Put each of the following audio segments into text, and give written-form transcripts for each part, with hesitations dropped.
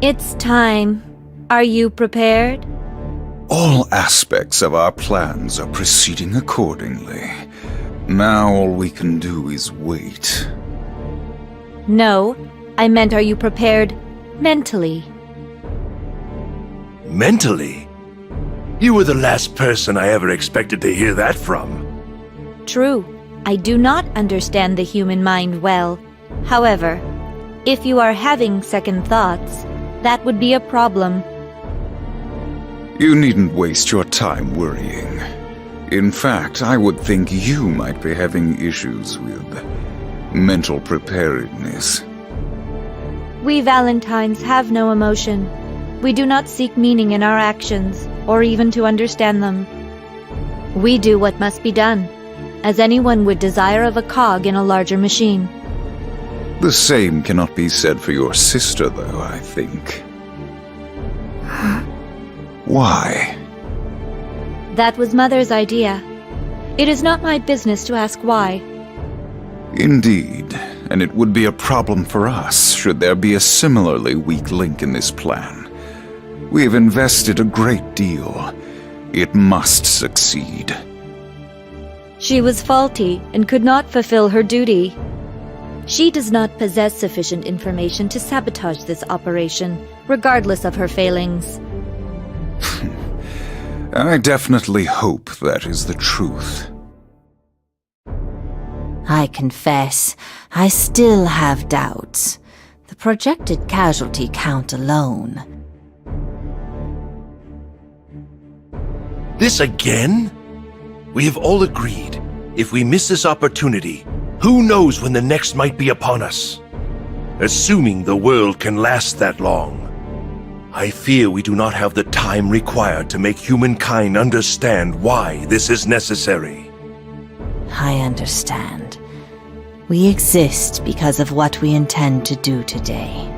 It's time. Are you prepared? All aspects of our plans are proceeding accordingly. Now all we can do is wait. No, I meant are you prepared mentally? Mentally? You were the last person I ever expected to hear that from. True, I do not understand the human mind well. However, if you are having second thoughts, that would be a problem. You needn't waste your time worrying. In fact, I would think you might be having issues with mental preparedness. We Valentines have no emotion. We do not seek meaning in our actions, or even to understand them. We do what must be done, as anyone would desire of a cog in a larger machine. The same cannot be said for your sister, though, I think. Why? That was Mother's idea. It is not my business to ask why. Indeed, and it would be a problem for us should there be a similarly weak link in this plan. We have invested a great deal. It must succeed. She was faulty and could not fulfill her duty. She does not possess sufficient information to sabotage this operation, regardless of her failings. I definitely hope that is the truth. I confess, I still have doubts. The projected casualty count alone. This again? We have all agreed, if we miss this opportunity, who knows when the next might be upon us? Assuming the world can last that long, I fear we do not have the time required to make humankind understand why this is necessary. I understand. We exist because of what we intend to do today.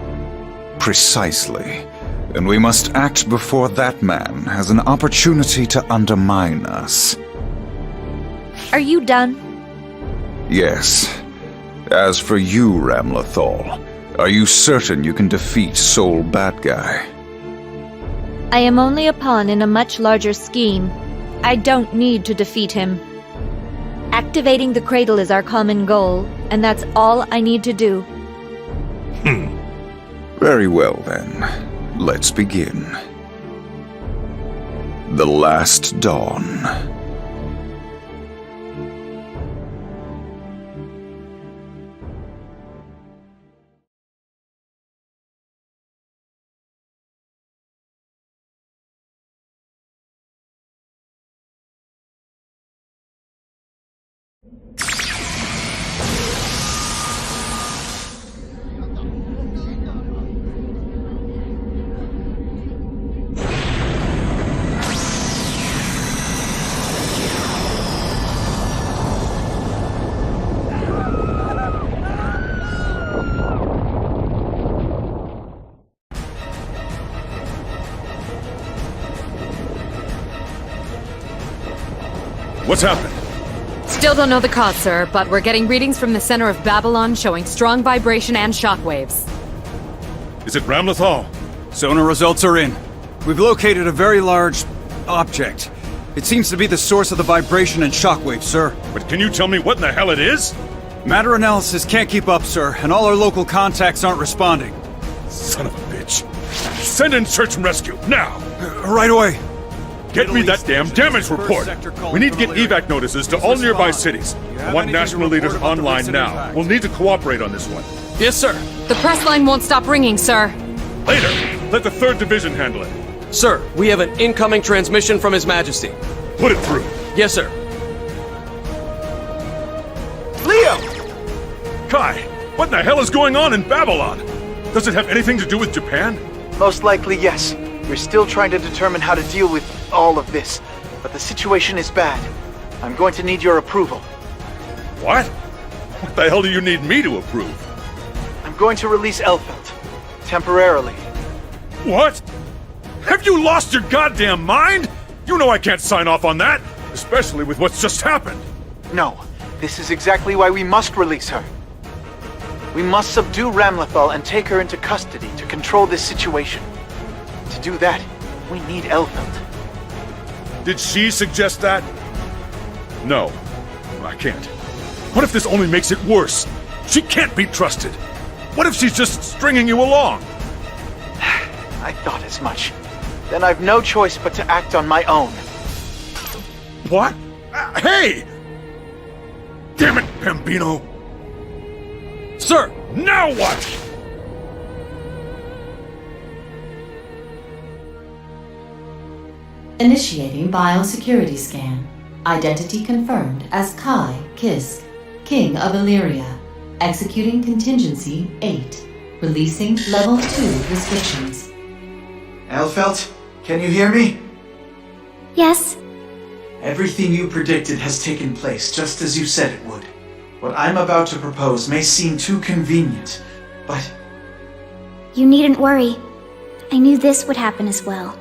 Precisely. And we must act before that man has an opportunity to undermine us. Are you done? Yes. As for you, Ramlethal, are you certain you can defeat Soul Bad Guy? I am only a pawn in a much larger scheme. I don't need to defeat him. Activating the cradle is our common goal, and that's all I need to do. Very well, then. Let's begin. The Last Dawn. What's happened? Still don't know the cause, sir, but we're getting readings from the center of Babylon showing strong vibration and shockwaves. Is it Ramlethal? Sonar results are in. We've located a very large object. It seems to be the source of the vibration and shockwave, sir. But can you tell me what in the hell it is? Matter analysis can't keep up, sir, and all our local contacts aren't responding. Son of a bitch. Send in search and rescue, now! Right away. Get me that damn damage report! We need to get evac notices to all nearby cities. I want national leaders online now. We'll need to cooperate on this one. Yes, sir. The press line won't stop ringing, sir. Later, let the 3rd Division handle it. Sir, we have an incoming transmission from His Majesty. Put it through. Yes, sir. Leo! Kai, what in the hell is going on in Babylon? Does it have anything to do with Japan? Most likely, yes. We're still trying to determine how to deal with all of this, but the situation is bad. I'm going to need your approval. What? What the hell do you need me to approve? I'm going to release Elfelt. Temporarily. What? Have you lost your goddamn mind? You know I can't sign off on that, especially with what's just happened. No, this is exactly why we must release her. We must subdue Ramlethal and take her into custody to control this situation. To do that, we need Elfeld. Did she suggest that? No, I can't. What if this only makes it worse? She can't be trusted. What if she's just stringing you along? I thought as much. Then I've no choice but to act on my own. What? Hey! Damn it, Bambino! Sir! Now what? Initiating biosecurity scan. Identity confirmed as Kai Kisk, King of Illyria. Executing contingency 8. Releasing level 2 restrictions. Elfeld, can you hear me? Yes. Everything you predicted has taken place just as you said it would. What I'm about to propose may seem too convenient, but... You needn't worry. I knew this would happen as well.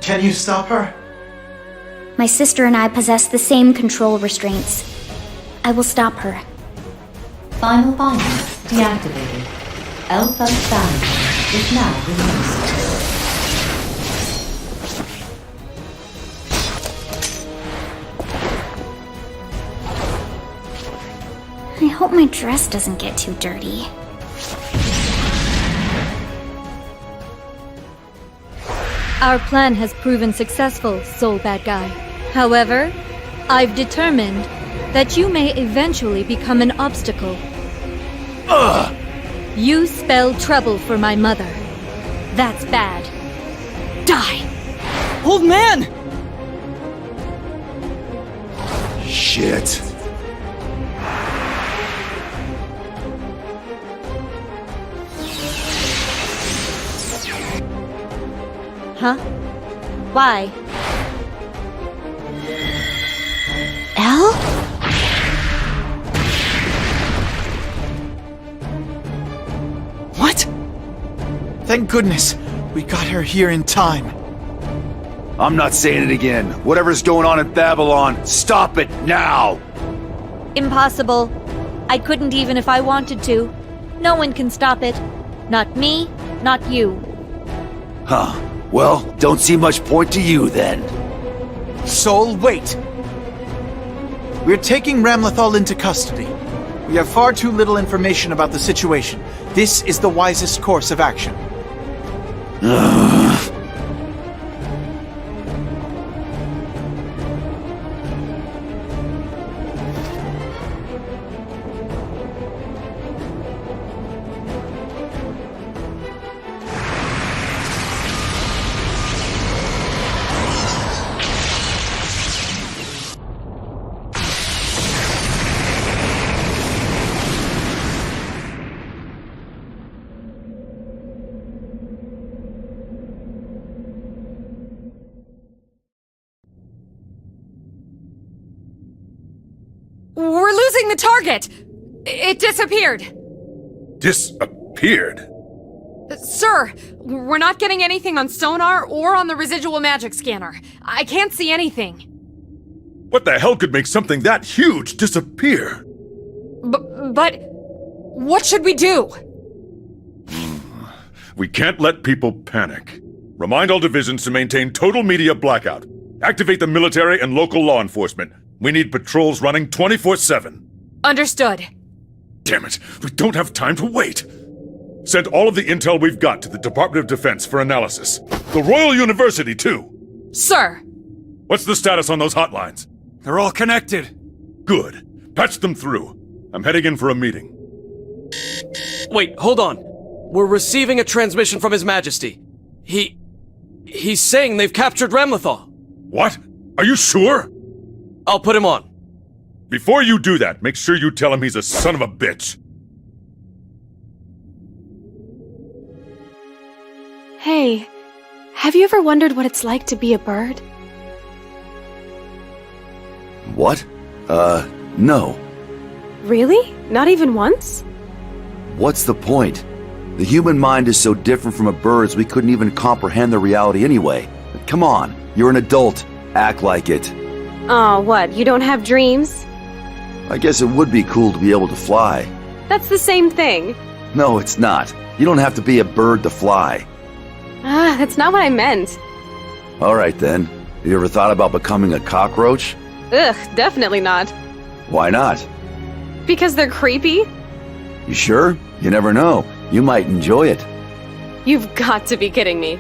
Can you stop her? My sister and I possess the same control restraints. I will stop her. Final bindings deactivated. Elfeld boundary is now released. I hope my dress doesn't get too dirty. Our plan has proven successful, Soul Bad Guy. However, I've determined that you may eventually become an obstacle. Ugh! You spell trouble for my mother. That's bad. Die! Old man! Shit. Huh? Why? Elle? What? Thank goodness, we got her here in time. I'm not saying it again. Whatever's going on in Babylon, stop it now! Impossible. I couldn't even if I wanted to. No one can stop it. Not me, not you. Huh. Well, don't see much point to you then. Soul, wait! We're taking Ramlethal into custody. We have far too little information about the situation. This is the wisest course of action. We're losing the target! It disappeared! Disappeared? Sir, we're not getting anything on sonar or on the residual magic scanner. I can't see anything. What the hell could make something that huge disappear? But what should we do? We can't let people panic. Remind all divisions to maintain total media blackout. Activate the military and local law enforcement. We need patrols running 24/7. Understood. Damn it, we don't have time to wait. Send all of the intel we've got to the Department of Defense for analysis. The Royal University, too. Sir! What's the status on those hotlines? They're all connected. Good. Patch them through. I'm heading in for a meeting. Wait, hold on. We're receiving a transmission from His Majesty. He's saying they've captured Ramlethal. What? Are you sure? I'll put him on. Before you do that, make sure you tell him he's a son of a bitch. Hey, have you ever wondered what it's like to be a bird? What? No. Really? Not even once? What's the point? The human mind is so different from a bird's we couldn't even comprehend the reality anyway. Come on, you're an adult. Act like it. Oh, what? You don't have dreams? I guess it would be cool to be able to fly. That's the same thing. No, it's not. You don't have to be a bird to fly. That's not what I meant. Alright then. Have you ever thought about becoming a cockroach? Ugh, definitely not. Why not? Because they're creepy? You sure? You never know. You might enjoy it. You've got to be kidding me.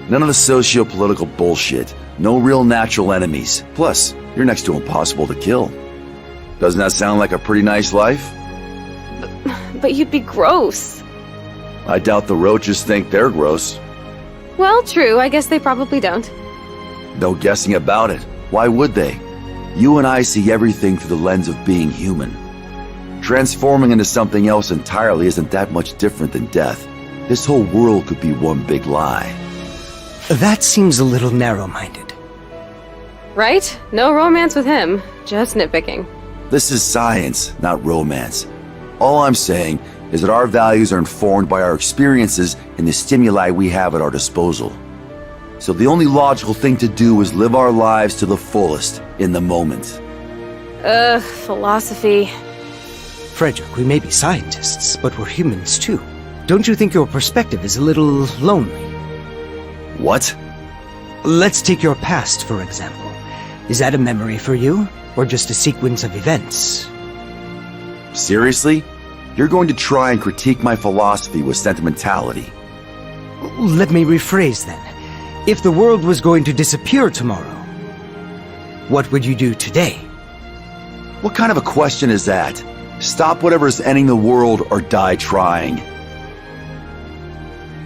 None of the socio-political bullshit. No real natural enemies. Plus, you're next to impossible to kill. Doesn't that sound like a pretty nice life? But you'd be gross. I doubt the roaches think they're gross. Well, true. I guess they probably don't. No guessing about it. Why would they? You and I see everything through the lens of being human. Transforming into something else entirely isn't that much different than death. This whole world could be one big lie. That seems a little narrow-minded. Right? No romance with him. Just nitpicking. This is science, not romance. All I'm saying is that our values are informed by our experiences and the stimuli we have at our disposal. So the only logical thing to do is live our lives to the fullest, in the moment. Ugh, philosophy. Frederick, we may be scientists, but we're humans too. Don't you think your perspective is a little lonely? What? Let's take your past, for example. Is that a memory for you, or just a sequence of events? Seriously? You're going to try and critique my philosophy with sentimentality? Let me rephrase then. If the world was going to disappear tomorrow, what would you do today? What kind of a question is that? Stop whatever's ending the world or die trying.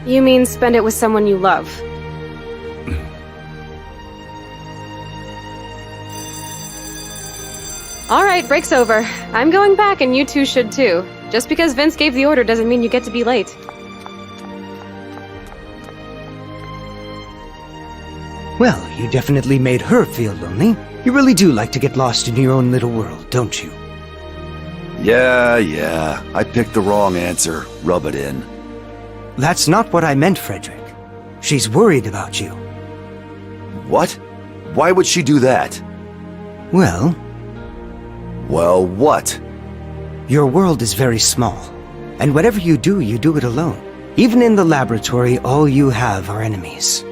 You mean spend it with someone you love? Alright, break's over. I'm going back and you two should too. Just because Vince gave the order doesn't mean you get to be late. Well, you definitely made her feel lonely. You really do like to get lost in your own little world, don't you? Yeah. I picked the wrong answer. Rub it in. That's not what I meant, Frederick. She's worried about you. What? Why would she do that? Well, what? Your world is very small, and whatever you do it alone. Even in the laboratory, all you have are enemies.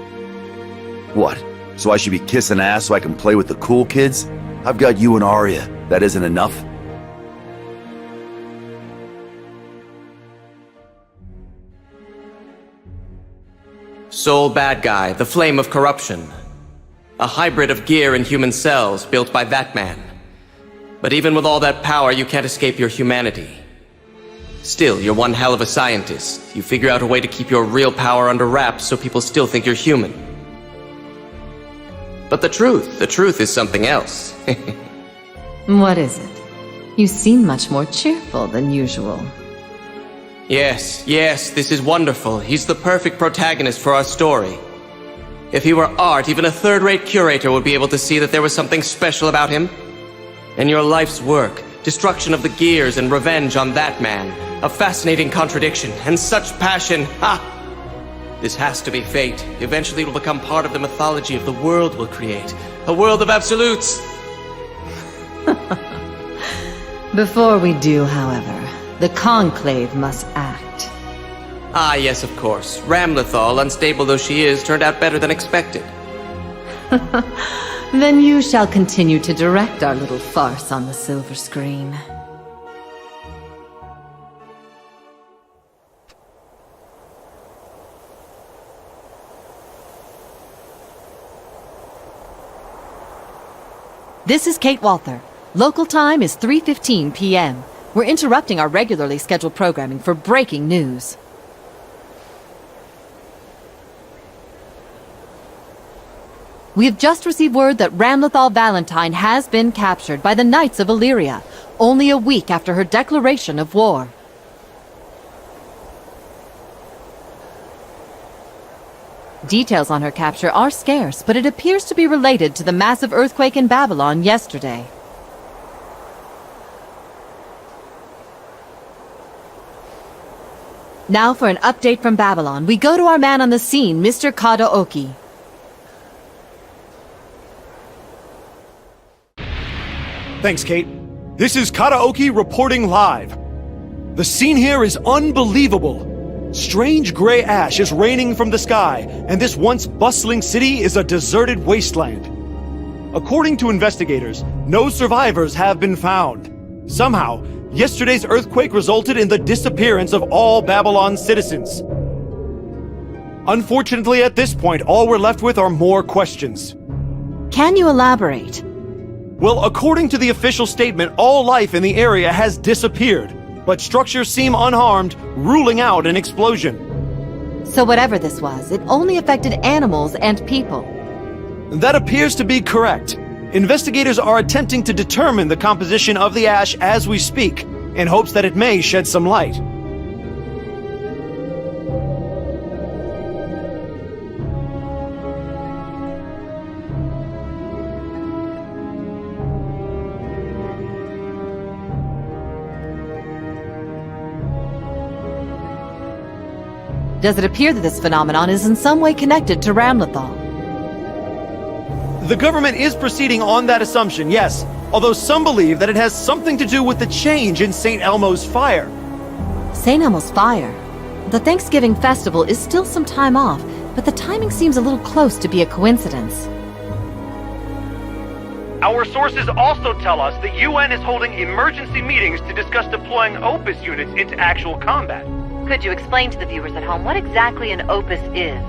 What? So I should be kissing ass so I can play with the cool kids? I've got you and Arya. That isn't enough? Soul bad guy, the flame of corruption. A hybrid of gear and human cells built by that man. But even with all that power, you can't escape your humanity. Still, you're one hell of a scientist. You figure out a way to keep your real power under wraps so people still think you're human. But the truth is something else. What is it? You seem much more cheerful than usual. Yes, this is wonderful. He's the perfect protagonist for our story. If he were art, even a third-rate curator would be able to see that there was something special about him. And your life's work, destruction of the gears and revenge on that man, a fascinating contradiction, and such passion, ha! This has to be fate. Eventually it will become part of the mythology of the world we'll create. A world of absolutes! Before we do, however, the Conclave must act. Ah, yes, of course. Ramlethal, unstable though she is, turned out better than expected. Then you shall continue to direct our little farce on the silver screen. This is Kate Walther. Local time is 3:15 p.m. We're interrupting our regularly scheduled programming for breaking news. We have just received word that Ramlethal Valentine has been captured by the Knights of Illyria, only a week after her declaration of war. Details on her capture are scarce, but it appears to be related to the massive earthquake in Babylon yesterday. Now for an update from Babylon, we go to our man on the scene, Mr. Kadaoki. Thanks, Kate. This is Kadaoki reporting live. The scene here is unbelievable. Strange gray ash is raining from the sky, and this once bustling city is a deserted wasteland. According to investigators, no survivors have been found. Somehow, yesterday's earthquake resulted in the disappearance of all Babylon's citizens. Unfortunately, at this point, all we're left with are more questions. Can you elaborate? Well, according to the official statement, all life in the area has disappeared, but structures seem unharmed, ruling out an explosion. So whatever this was, it only affected animals and people. That appears to be correct. Investigators are attempting to determine the composition of the ash as we speak, in hopes that it may shed some light. Does it appear that this phenomenon is in some way connected to Ramlethal? The government is proceeding on that assumption, yes, although some believe that it has something to do with the change in St. Elmo's fire. St. Elmo's fire? The Thanksgiving festival is still some time off, but the timing seems a little close to be a coincidence. Our sources also tell us the UN is holding emergency meetings to discuss deploying Opus units into actual combat. Could you explain to the viewers at home what exactly an Opus is?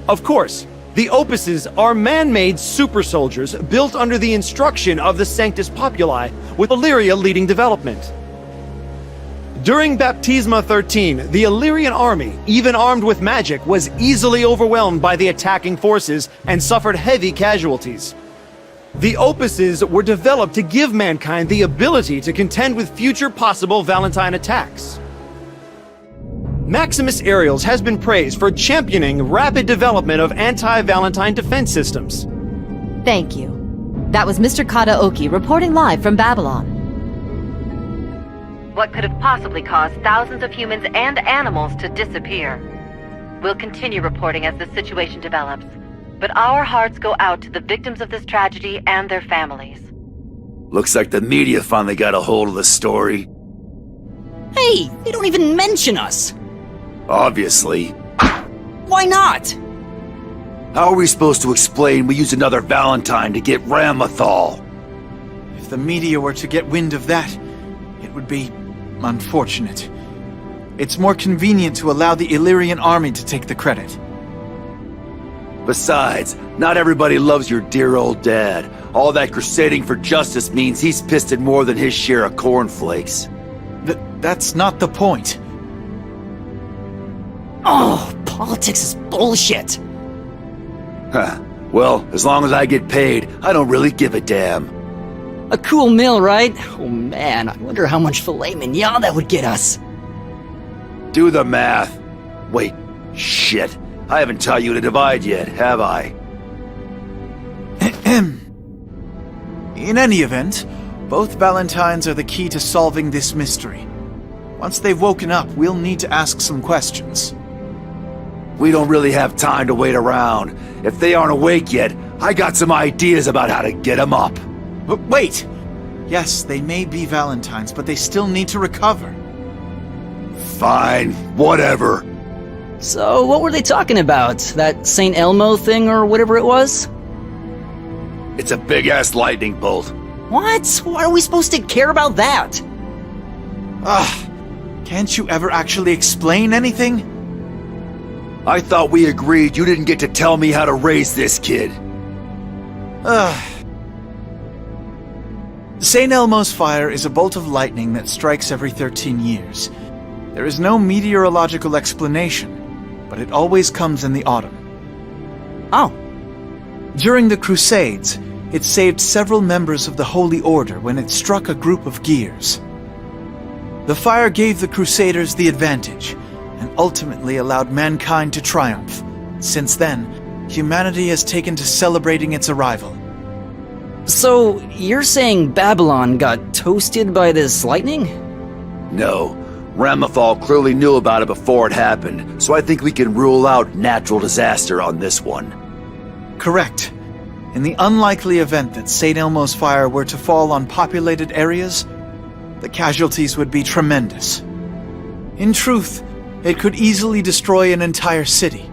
Of course. The Opuses are man-made super soldiers built under the instruction of the Sanctus Populi, with Illyria leading development. During Baptisma 13, the Illyrian army, even armed with magic, was easily overwhelmed by the attacking forces and suffered heavy casualties. The Opuses were developed to give mankind the ability to contend with future possible Valentine attacks. Maximus Aerials has been praised for championing rapid development of anti-Valentine defense systems. Thank you. That was Mr. Kadaoki reporting live from Babylon. What could have possibly caused thousands of humans and animals to disappear? We'll continue reporting as the situation develops, but our hearts go out to the victims of this tragedy and their families. Looks like the media finally got a hold of the story. Hey, they don't even mention us! Obviously. Why not? How are we supposed to explain we used another Valentine to get Ramlethal? If the media were to get wind of that, it would be unfortunate. It's more convenient to allow the Illyrian army to take the credit. Besides, not everybody loves your dear old dad. All that crusading for justice means he's pissed at more than his share of cornflakes. That's not the point. Oh, politics is bullshit. Huh. Well, as long as I get paid, I don't really give a damn. A cool meal, right? Oh man, I wonder how much filet mignon that would get us. Do the math. Wait, shit. I haven't taught you to divide yet, have I? In any event, both Valentines are the key to solving this mystery. Once they've woken up, we'll need to ask some questions. We don't really have time to wait around. If they aren't awake yet, I got some ideas about how to get them up. But wait! Yes, they may be Valentines, but they still need to recover. Fine, whatever. So, what were they talking about? That St. Elmo thing or whatever it was? It's a big-ass lightning bolt. What? Why are we supposed to care about that? Can't you ever actually explain anything? I thought we agreed you didn't get to tell me how to raise this kid. St. Elmo's fire is a bolt of lightning that strikes every 13 years. There is no meteorological explanation, but it always comes in the autumn. Oh. During the Crusades, it saved several members of the Holy Order when it struck a group of gears. The fire gave the Crusaders the advantage, and ultimately allowed mankind to triumph. Since then, humanity has taken to celebrating its arrival. So, you're saying Babylon got toasted by this lightning? No. Ramlethal clearly knew about it before it happened, so I think we can rule out natural disaster on this one. Correct. In the unlikely event that St. Elmo's fire were to fall on populated areas, the casualties would be tremendous. In truth, it could easily destroy an entire city.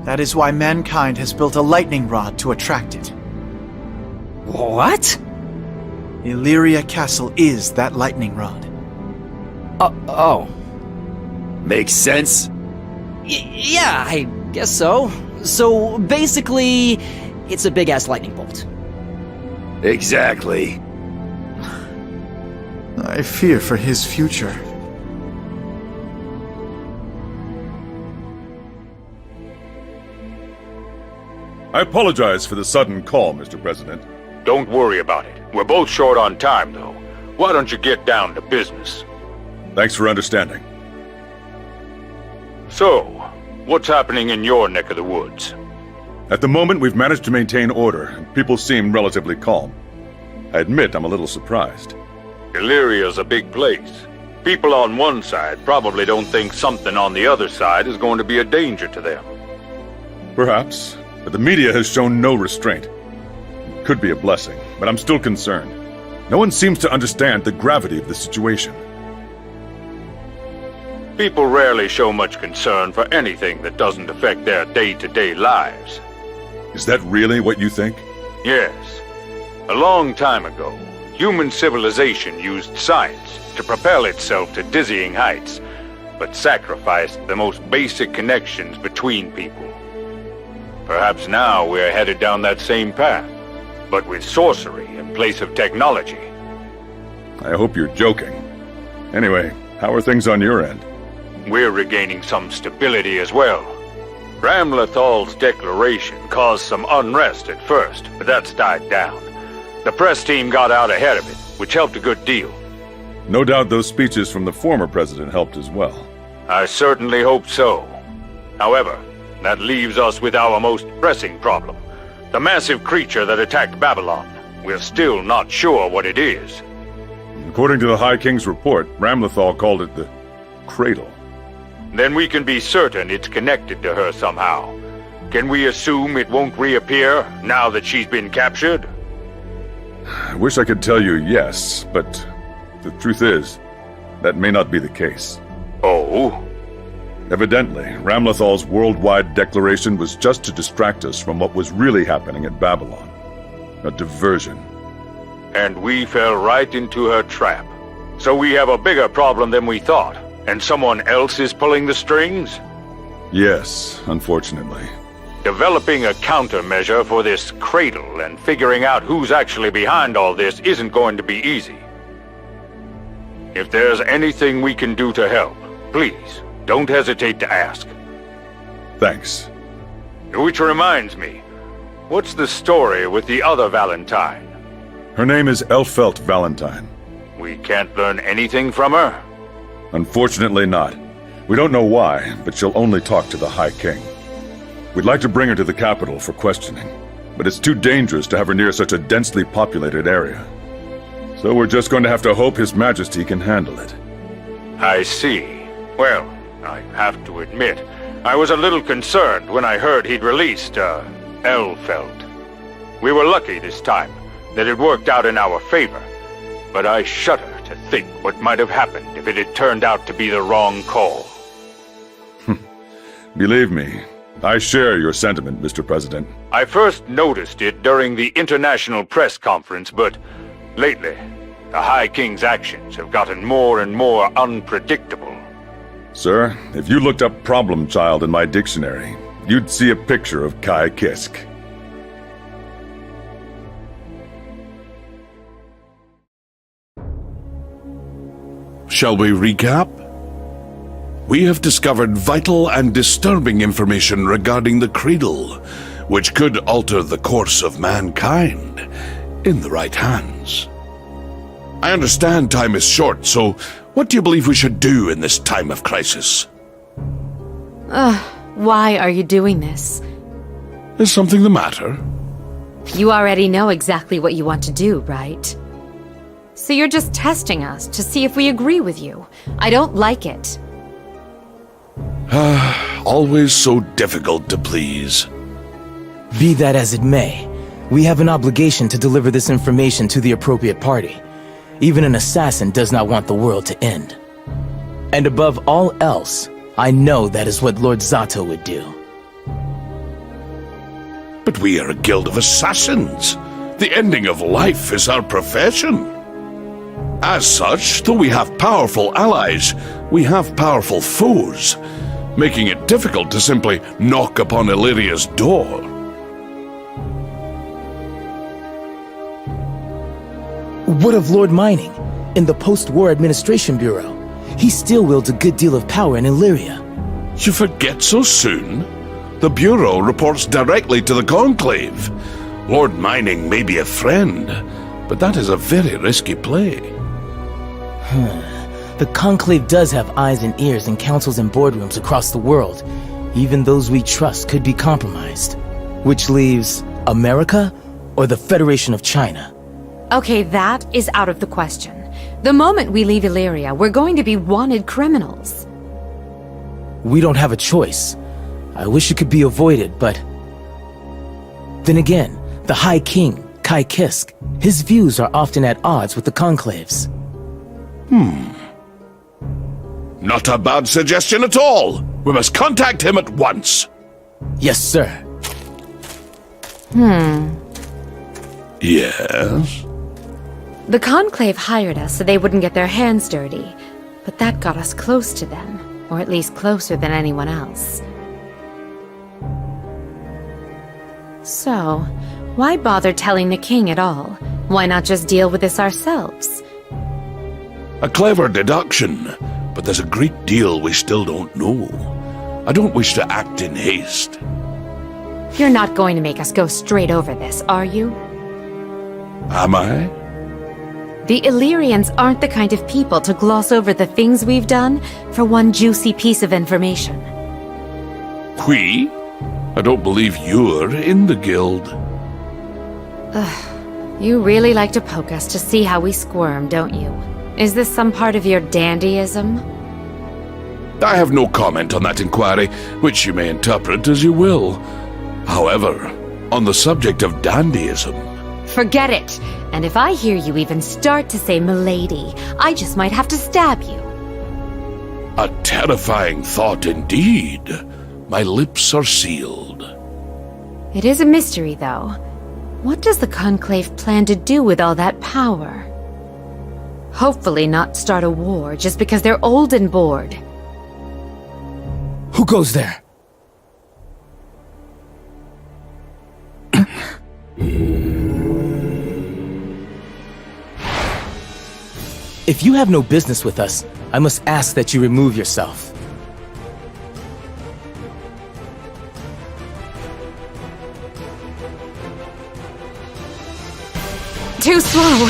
That is why mankind has built a lightning rod to attract it. What? Illyria Castle is that lightning rod. Oh. Makes sense? Yeah, I guess so. So basically, it's a big-ass lightning bolt. Exactly. I fear for his future. I apologize for the sudden call, Mr. President. Don't worry about it. We're both short on time, though. Why don't you get down to business? Thanks for understanding. So, what's happening in your neck of the woods? At the moment, we've managed to maintain order, and people seem relatively calm. I admit I'm a little surprised. Illyria's a big place. People on one side probably don't think something on the other side is going to be a danger to them. Perhaps, but the media has shown no restraint. It could be a blessing, but I'm still concerned. No one seems to understand the gravity of the situation. People rarely show much concern for anything that doesn't affect their day-to-day lives. Is that really what you think? Yes. A long time ago, human civilization used science to propel itself to dizzying heights, but sacrificed the most basic connections between people. Perhaps now we're headed down that same path, but with sorcery in place of technology. I hope you're joking. Anyway, how are things on your end? We're regaining some stability as well. Ramlethal's declaration caused some unrest at first, but that's died down. The press team got out ahead of it, which helped a good deal. No doubt those speeches from the former president helped as well. I certainly hope so. However, that leaves us with our most pressing problem. The massive creature that attacked Babylon. We're still not sure what it is. According to the High King's report, Ramlethal called it the Cradle. Then we can be certain it's connected to her somehow. Can we assume it won't reappear now that she's been captured? I wish I could tell you yes, but the truth is, that may not be the case. Oh? Evidently, Ramlethal's worldwide declaration was just to distract us from what was really happening at Babylon. A diversion. And we fell right into her trap. So we have a bigger problem than we thought, and someone else is pulling the strings? Yes, unfortunately. Developing a countermeasure for this cradle and figuring out who's actually behind all this isn't going to be easy. If there's anything we can do to help, please, don't hesitate to ask. Thanks. Which reminds me, what's the story with the other Valentine? Her name is Elfelt Valentine. We can't learn anything from her? Unfortunately not. We don't know why, but she'll only talk to the High King. We'd like to bring her to the capital for questioning, but it's too dangerous to have her near such a densely populated area. So we're just going to have to hope His Majesty can handle it. I see. Well, I have to admit, I was a little concerned when I heard he'd released, Elfelt. We were lucky this time, that it worked out in our favor, but I shudder to think what might have happened if it had turned out to be the wrong call. Believe me, I share your sentiment, Mr. President. I first noticed it during the international press conference, but lately, the High King's actions have gotten more and more unpredictable. Sir, if you looked up problem child in my dictionary, you'd see a picture of Kai Kisk. Shall we recap? We have discovered vital and disturbing information regarding the Cradle, which could alter the course of mankind in the right hands. I understand time is short, so what do you believe we should do in this time of crisis? Why are you doing this? Is something the matter? You already know exactly what you want to do, right? So you're just testing us to see if we agree with you. I don't like it. Always so difficult to please. Be that as it may, we have an obligation to deliver this information to the appropriate party. Even an assassin does not want the world to end. And above all else, I know that is what Lord Zato would do. But we are a guild of assassins. The ending of life is our profession. As such, though we have powerful allies, we have powerful foes, making it difficult to simply knock upon Illyria's door. What of Lord Mining in the Post-War Administration Bureau? He still wields a good deal of power in Illyria. You forget so soon? The Bureau reports directly to the Conclave. Lord Mining may be a friend, but that is a very risky play. The Conclave does have eyes and ears in councils and boardrooms across the world. Even those we trust could be compromised. Which leaves America or the Federation of China? Okay, that is out of the question. The moment we leave Illyria, we're going to be wanted criminals. We don't have a choice. I wish it could be avoided, but... Then again, the High King, Kai Kisk, his views are often at odds with the Conclave's. Not a bad suggestion at all. We must contact him at once. Yes, sir. Yes? The Conclave hired us so they wouldn't get their hands dirty, but that got us close to them, or at least closer than anyone else. So, why bother telling the king at all? Why not just deal with this ourselves? A clever deduction, but there's a great deal we still don't know. I don't wish to act in haste. You're not going to make us go straight over this, are you? Am I? The Illyrians aren't the kind of people to gloss over the things we've done for one juicy piece of information. We? I don't believe you're in the guild. You really like to poke us to see how we squirm, don't you? Is this some part of your dandyism? I have no comment on that inquiry, which you may interpret as you will. However, on the subject of dandyism... Forget it! And if I hear you even start to say milady, I just might have to stab you. A terrifying thought indeed. My lips are sealed. It is a mystery, though. What does the Conclave plan to do with all that power? Hopefully not start a war just because they're old and bored. Who goes there? If you have no business with us, I must ask that you remove yourself. Too slow!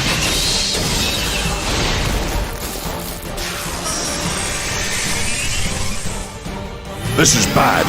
This is bad.